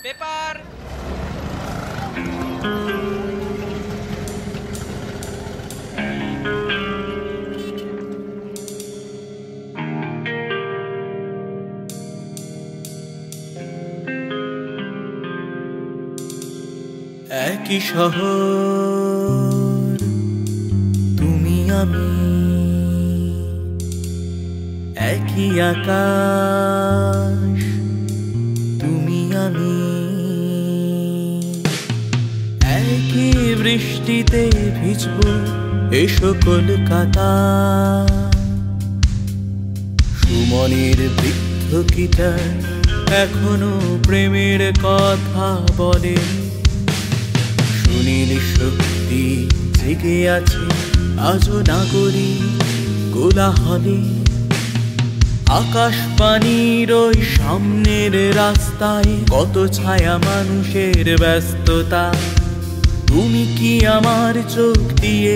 Paper. একই শহর তুমি আমি, একই আকাশ তুমি আমি, একই বৃষ্টিতে ভিজবো এসো কলকাতা। সুমনের বৃদ্ধ গিটার এখনো প্রেমের কথা বলে, সুনীল শক্তি জেগে আছে আজও নাগরিক কোলাহলে। আকাশ পানির ওই সামনের রাস্তায় কত ছায়া মানুষের ব্যস্ততা। তুমি কি আমার চোখ দিয়ে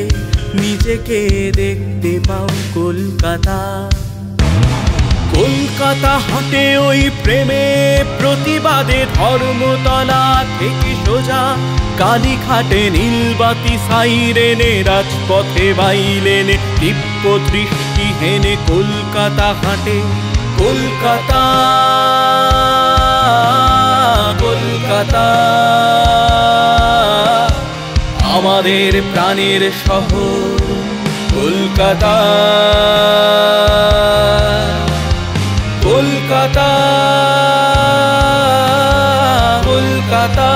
নিজেকে দেখতে পাও কলকাতা? কলকাতা হাটে ওই প্রেমে প্রতিবাদে ধর্মতলা থেকে সোজা কালীঘাটে নীলবাতি সাইরেনে, রাজপথে বাইলেনে দিব্য দৃষ্টি হেনে কলকাতা হাটে। কলকাতা কলকাতা আমাদের প্রাণের শহর কলকাতা। কলকাতা কলকাতা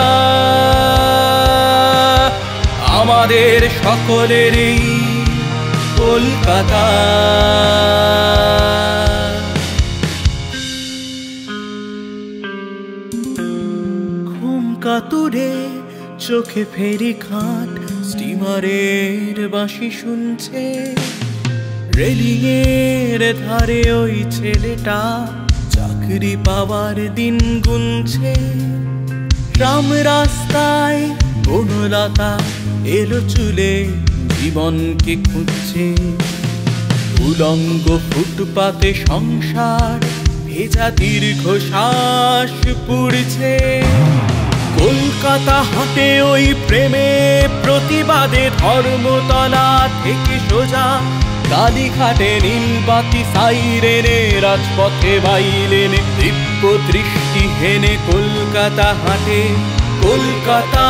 আমাদের সকলেরই কলকাতা। ঘুম কাতুরে চোখে ফেরি ঘাট, স্টিমারের বাঁশি শুনছে। রেলিংয়ের ধারে ওই ছেলেটা চাকরি পাওয়ার দিন গুনছে। রাম রাস্তায় বনলতা এলো চুলে জীবনকে খুঁজছে। উলঙ্গ ফুটপাতে সংসার ভেজা দীর্ঘশ্বাস পুড়ছে। কলকাতা হাটে ওই প্রেমে প্রতিবাদে ধর্মতলা থেকে সোজা কালীঘাটে নীলবাতি সাইরেনে, রাজপথে বাইলেনে দিব্য দৃষ্টি হেনে কলকাতা হাটে। কলকাতা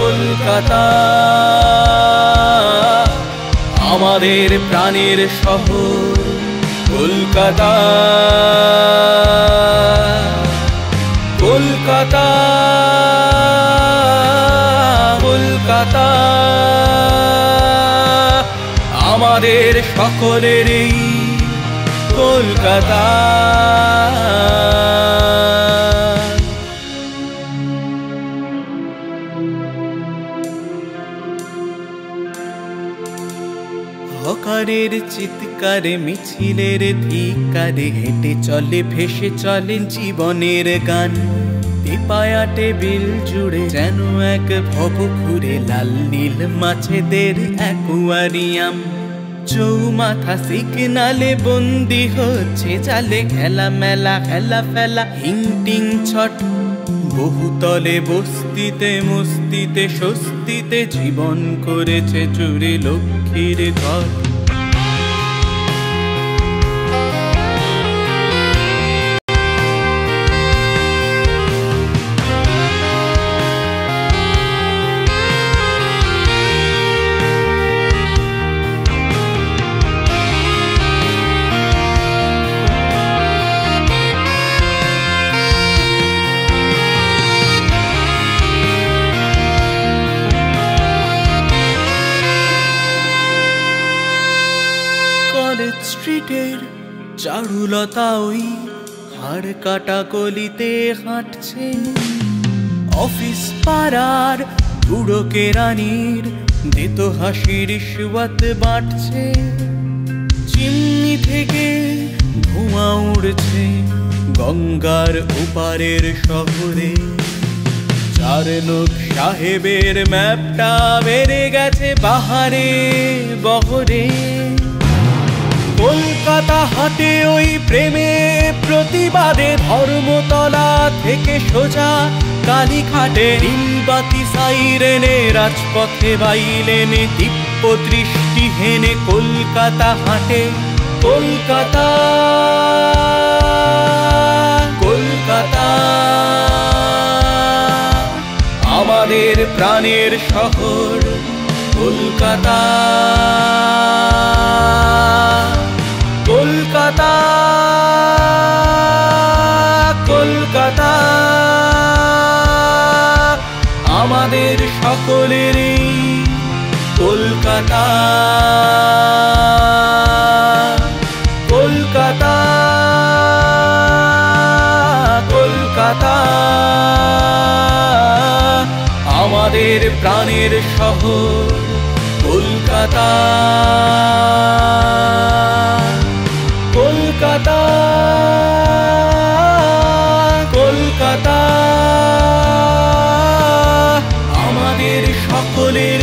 কলকাতা আমাদের প্রাণের শহর কলকাতা। কলকাতা কলকাতা আমাদের সকলেরই কলকাতা। হকারের চিৎকারে মিছিলের ধিক্কারে হেঁটে চলে ভেসে চলে জীবনের গান। পেপায়া টেবিল জুড়ে যেন এক ভব ঘুরে লাল নীল মাছেদের অ্যাকুয়ারিয়াম। চৌমাথা সিগনালে বন্দি হচ্ছে জালে খেলা মেলা খেলা ফেলা হিংটিং ছট। বহুতলে বস্তিতে মস্তিতে স্বস্তিতে জীবন করেছে চুরি লক্ষ্মীর ঘর। স্ট্রিটের চারুলতা ওই হাড় কাটা গলিতে হাঁটছে। অফিস পাড়ার বুড়ো কেরানির দিত হাসি রিশওয়াত বাঁটছে। চিমনি থেকে ধোঁয়া উড়ছে গঙ্গার ওপারের শহরে। শারনুখ সাহেবের ম্যাপটা বেড়ে গেছে বাহারে বহরে। কলকাতা হাটে ওই প্রেমে প্রতিবাদে ধর্মতলা থেকে সোজা কালীঘাটে নীলবাতি সাইরেনে রাজপথে বাইলেনে দিব্য দৃষ্টি হেনে কলকাতা হাটে। কলকাতা কলকাতা আমাদের প্রাণের শহর কলকাতা। কলকাতা কলকাতা আমাদের সকলেরই কলকাতা। কলকাতা কলকাতা আমাদের প্রাণের শহর কলকাতা। কলকাতা কলকাতা আমাদের সকলের